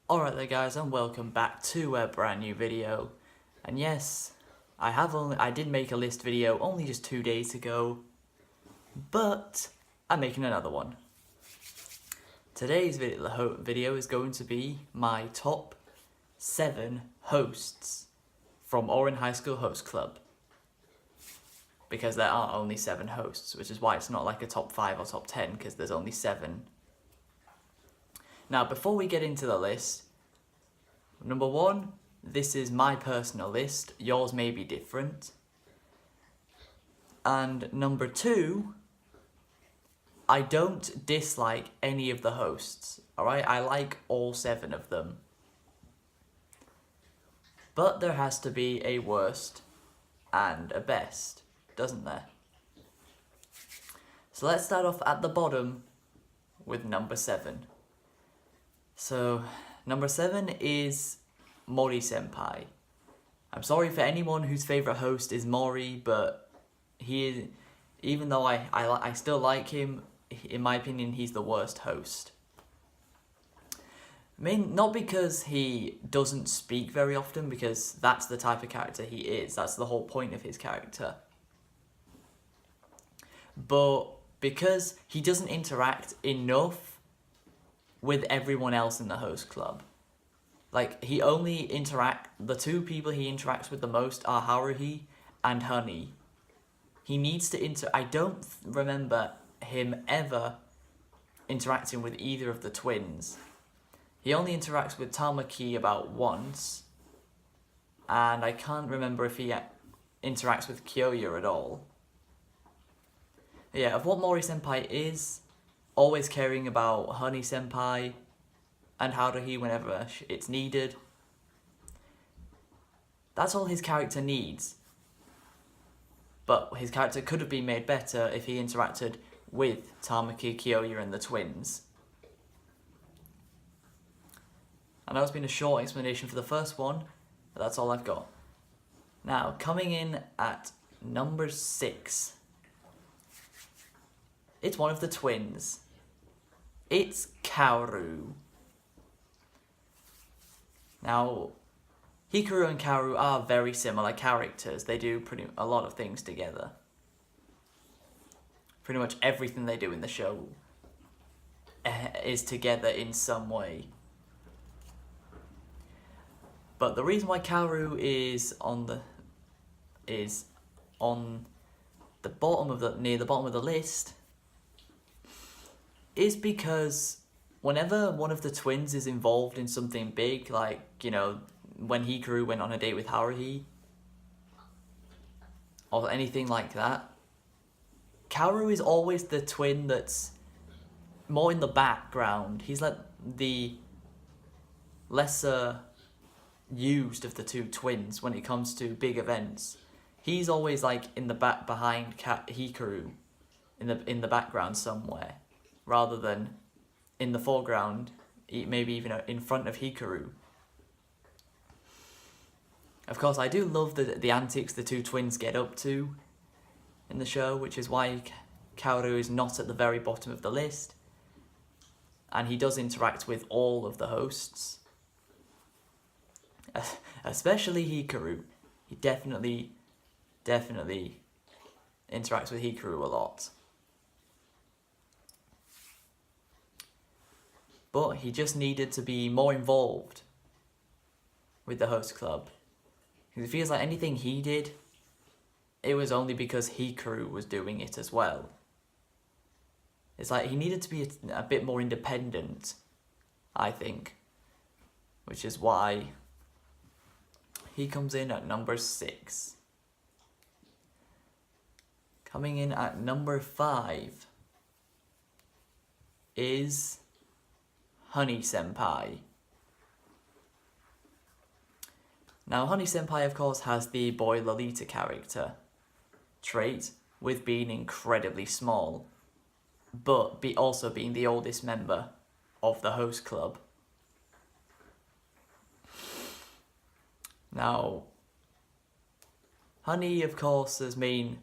Alright there guys, and welcome back to a brand new video. And yes, I did make a list video only just 2 days ago, but I'm making another one. Today's video is going to be my top 7 hosts from Ouran High School Host Club. Because there are only 7 hosts, which is why it's not like a top 5 or top 10, because there's only 7. Now, before we get into the list, number 1, this is my personal list. Yours may be different. And number 2, I don't dislike any of the hosts, alright? I like all 7 of them. But there has to be a worst and a best, doesn't there? So let's start off at the bottom with number 7. So, number 7 is Mori Senpai. I'm sorry for anyone whose favourite host is Mori, but he is, even though I still like him, in my opinion, he's the worst host. Not because he doesn't speak very often, because that's the type of character he is. That's the whole point of his character. But because he doesn't interact enough with everyone else in the host club. Like, the 2 people he interacts with the most are Haruhi and Honey. He needs to I don't remember him ever interacting with either of the twins. He only interacts with Tamaki about once, and I can't remember if he interacts with Kyoya at all. Yeah, of what Mori Senpai is, always caring about Honey Senpai and Haruhi whenever it's needed. That's all his character needs. But his character could have been made better if he interacted with Tamaki, Kyoya and the twins. I know it's been a short explanation for the first one, but that's all I've got. Now, coming in at number 6. It's one of the twins. It's Kaoru. Now, Hikaru and Kaoru are very similar characters. They do a lot of things together. Pretty much everything they do in the show is together in some way. But the reason why Kaoru is near the bottom of the list is because whenever one of the twins is involved in something big, like, you know, when Hikaru went on a date with Haruhi, or anything like that, Kaoru is always the twin that's more in the background. He's like the lesser used of the 2 twins when it comes to big events. He's always like in the back behind Hikaru, in the background somewhere, rather than in the foreground, maybe even in front of Hikaru. Of course, I do love the antics the 2 twins get up to in the show, which is why Kaoru is not at the very bottom of the list. And he does interact with all of the hosts. Especially Hikaru. He definitely interacts with Hikaru a lot. But he just needed to be more involved with the host club. Because it feels like anything he did, it was only because Hikaru was doing it as well. It's like he needed to be a bit more independent, I think. Which is why he comes in at number 6. Coming in at number 5 is Honey Senpai. Now, Honey Senpai, of course, has the boy Lolita character trait with being incredibly small, but also being the oldest member of the host club. Now, Honey, of course, his main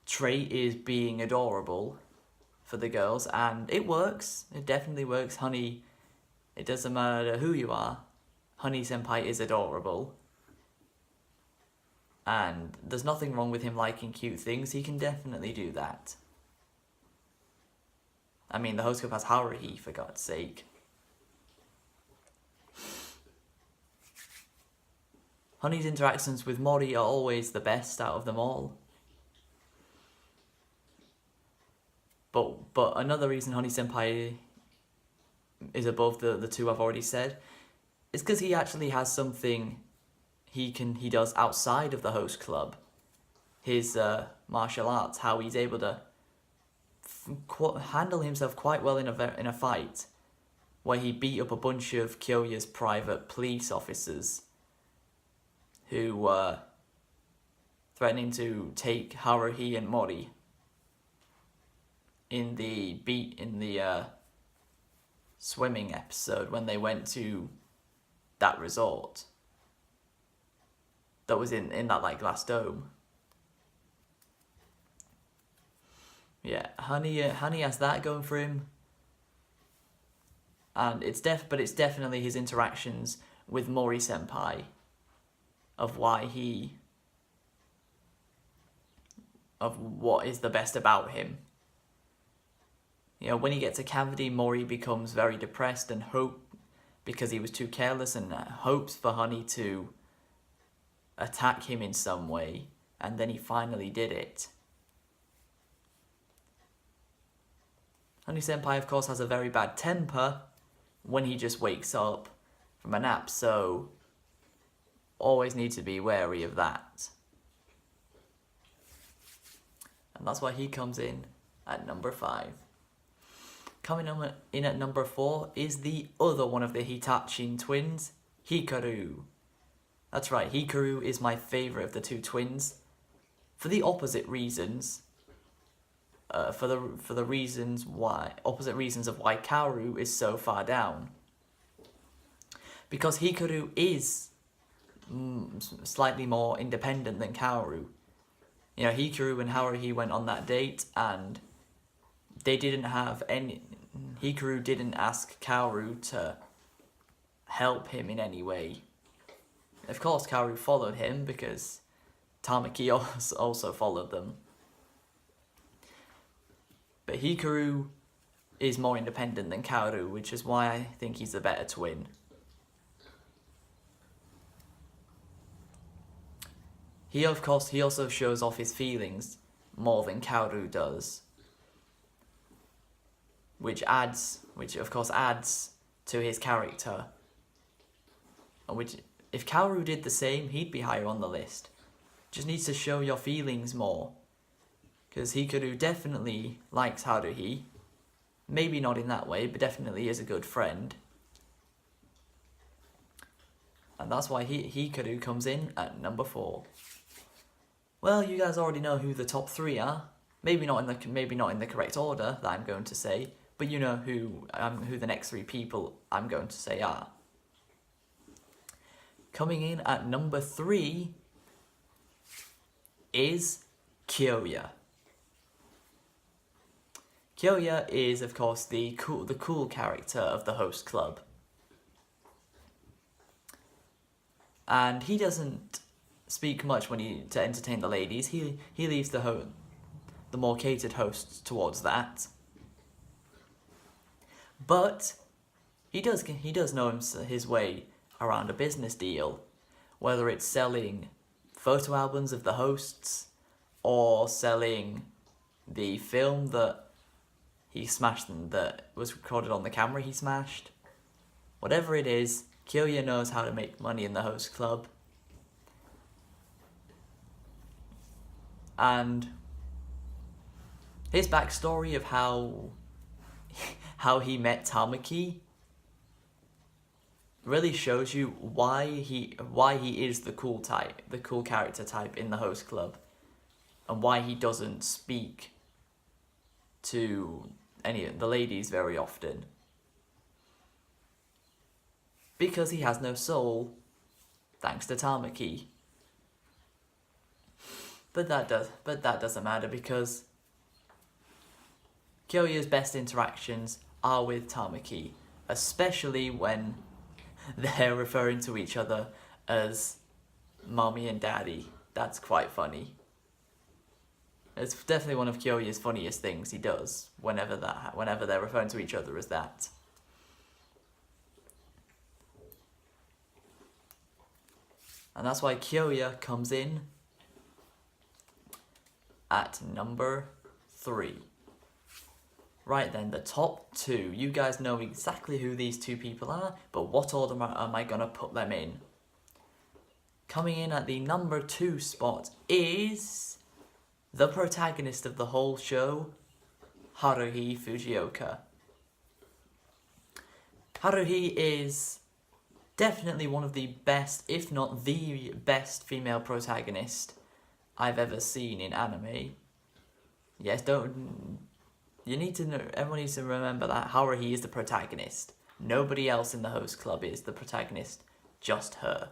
trait is being adorable for the girls, and it works. It definitely works. Honey It doesn't matter who you are, Honey Senpai is adorable. And there's nothing wrong with him liking cute things, he can definitely do that. I mean, the host club has Haruhi, for God's sake. Honey's interactions with Mori are always the best out of them all. But another reason Honey Senpai is above the two I've already said is because he actually has something he does outside of the host club. His martial arts, how he's able to handle himself quite well in a fight, where he beat up a bunch of Kyoya's private police officers who were threatening to take Haruhi and Mori in the swimming episode when they went to that resort that was in that like glass dome. Yeah, Honey has that going for him, and it's definitely his interactions with Mori Senpai of what is the best about him. You know, when he gets a cavity, Mori becomes very depressed and because he was too careless, and hopes for Honey to attack him in some way, and then he finally did it. Honey Senpai, of course, has a very bad temper when he just wakes up from a nap, so always need to be wary of that. And that's why he comes in at number 5. Coming in at number 4 is the other one of the Hitachin twins, Hikaru. That's right, Hikaru is my favourite of the two twins, for the opposite reasons. For the opposite reasons of why Kaoru is so far down. Because Hikaru is slightly more independent than Kaoru. You know, Hikaru and Haruhi went on that date, and they didn't have any. Hikaru didn't ask Kaoru to help him in any way. Of course, Kaoru followed him because Tamaki also followed them. But Hikaru is more independent than Kaoru, which is why I think he's the better twin. He also shows off his feelings more than Kaoru does. Which of course adds to his character. Which, if Kaoru did the same, he'd be higher on the list. Just needs to show your feelings more. Because Hikaru definitely likes Haruhi. Maybe not in that way, but definitely is a good friend. And that's why Hikaru comes in at number 4. Well, you guys already know who the top 3 are. Maybe not in the correct order that I'm going to say, but you know who the next 3 people I'm going to say are. Coming in at number 3 is Kyoya. Kyoya is, of course, the cool character of the host club. And he doesn't speak much to entertain the ladies. He leaves the more catered hosts towards that. But he does know his way around a business deal, whether it's selling photo albums of the hosts or selling the film that he smashed and that was recorded on the camera he smashed. Whatever it is, Kyoya knows how to make money in the host club. And his backstory of how he met Tamaki really shows you why he is the cool character type in the host club, and why he doesn't speak to any of the ladies very often. Because he has no soul, thanks to Tamaki. But that doesn't matter, because Kyoya's best interactions are with Tamaki, especially when they're referring to each other as mommy and daddy. That's quite funny. It's definitely one of Kyoya's funniest things he does whenever they're referring to each other as that. And that's why Kyoya comes in at number 3. Right then, the top 2. You guys know exactly who these 2 people are, but what order am I gonna put them in? Coming in at the number 2 spot is the protagonist of the whole show, Haruhi Fujioka. Haruhi is definitely one of the best, if not the best, female protagonist I've ever seen in anime. Yes, you need to know, everyone needs to remember that Haruhi is the protagonist. Nobody else in the host club is the protagonist, just her.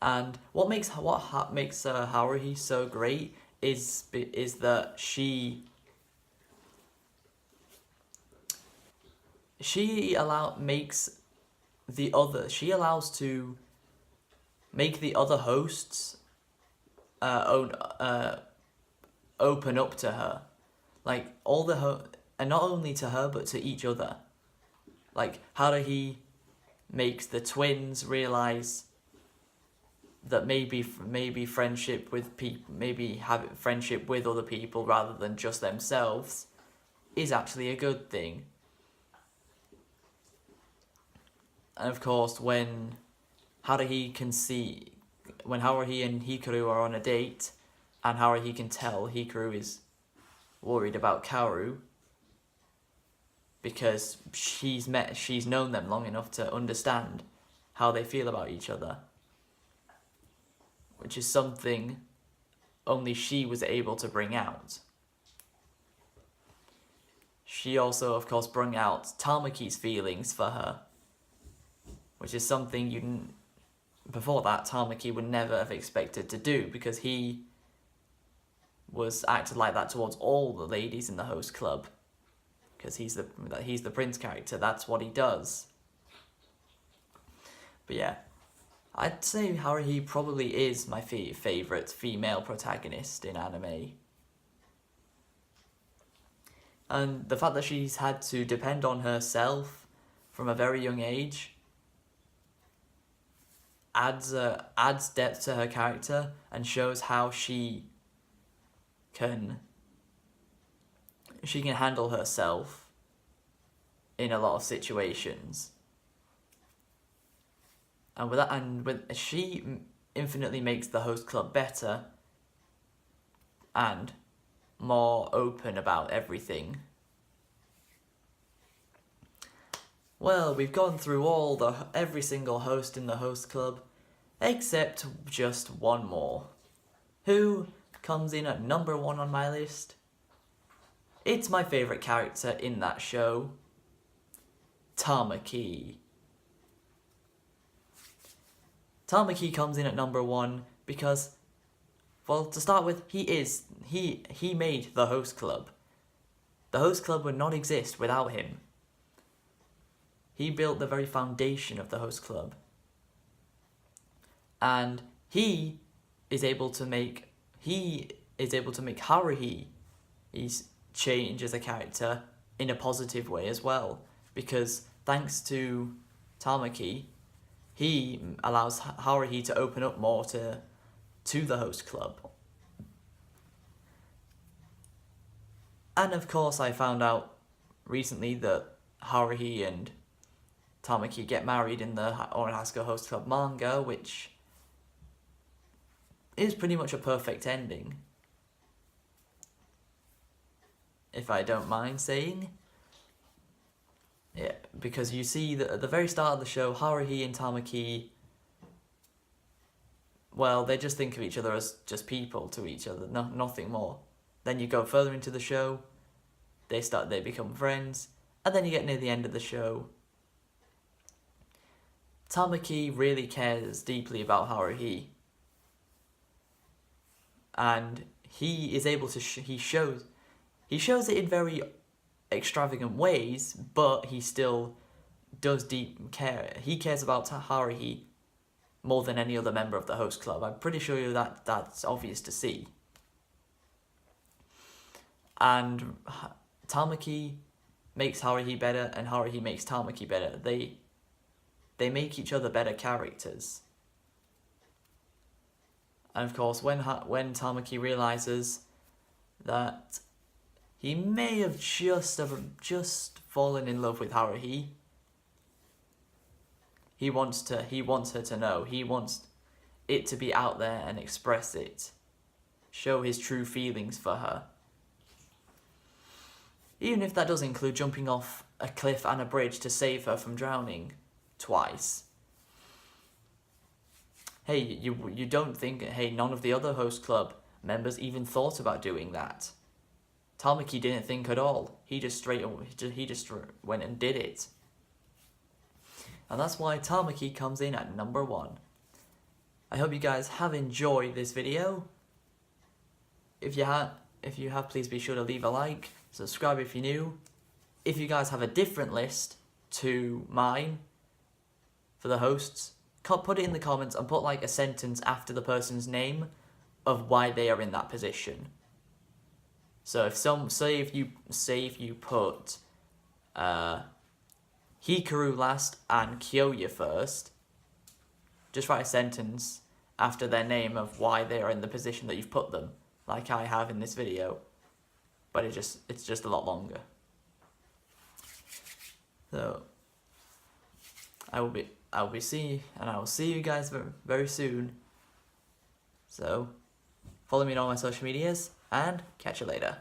And what makes Haruhi so great is that she allows to make the other hosts open up to her, like and not only to her but to each other. Like Haruhi makes the twins realize that maybe friendship with friendship with other people rather than just themselves is actually a good thing. And of course, when Haruhi and Hikaru are on a date, and Haruhi can tell Hikaru is worried about Kaoru because she's known them long enough to understand how they feel about each other, which is something only she was able to bring out. She also, of course, brought out Tamaki's feelings for her, which is something before that Tamaki would never have expected to do, because he was acted like that towards all the ladies in the host club, because he's the prince character. That's what he does. But yeah, I'd say Haruhi probably is my favourite female protagonist in anime. And the fact that she's had to depend on herself from a very young age adds depth to her character and shows how she can handle herself in a lot of situations. And she infinitely makes the host club better and more open about everything. Well, we've gone through every single host in the host club, except just one more. Who comes in at number 1 on my list? It's my favourite character in that show, Tamaki. Tamaki comes in at number 1 because, well, to start with, he made the host club. The host club would not exist without him. He built the very foundation of the host club. And he is able to make Haruhi change as a character in a positive way as well, because thanks to Tamaki, he allows Haruhi to open up more to the host club. And of course, I found out recently that Haruhi and Tamaki get married in the Ouran High host club manga, which is pretty much a perfect ending, if I don't mind saying. Yeah, because you see that at the very start of the show, Haruhi and Tamaki, well, they just think of each other as just people to each other, nothing more. Then you go further into the show, they become friends, and then you get near the end of the show, Tamaki really cares deeply about Haruhi, and he is able to he shows it in very extravagant ways, but he still does deep care. He cares about Haruhi more than any other member of the host club. I'm pretty sure that's obvious to see. And Tamaki makes Haruhi better, and Haruhi makes Tamaki better. They make each other better characters. And of course, when Tamaki realizes that he may have just fallen in love with Haruhi, he wants her to know. He wants it to be out there and express it. Show his true feelings for her. Even if that does include jumping off a cliff and a bridge to save her from drowning twice. Hey, you don't think, hey, none of the other host club members even thought about doing that. Tamaki didn't think at all. He just went and did it. And that's why Tamaki comes in at number 1. I hope you guys have enjoyed this video. If you have, please be sure to leave a like, subscribe if you're new. If you guys have a different list to mine for the hosts, put it in the comments and put like a sentence after the person's name of why they are in that position. So if if you put Hikaru last and Kyoya first, just write a sentence after their name of why they are in the position that you've put them, like I have in this video, but it's just a lot longer. So I will see you guys very soon. So follow me on all my social medias and catch you later.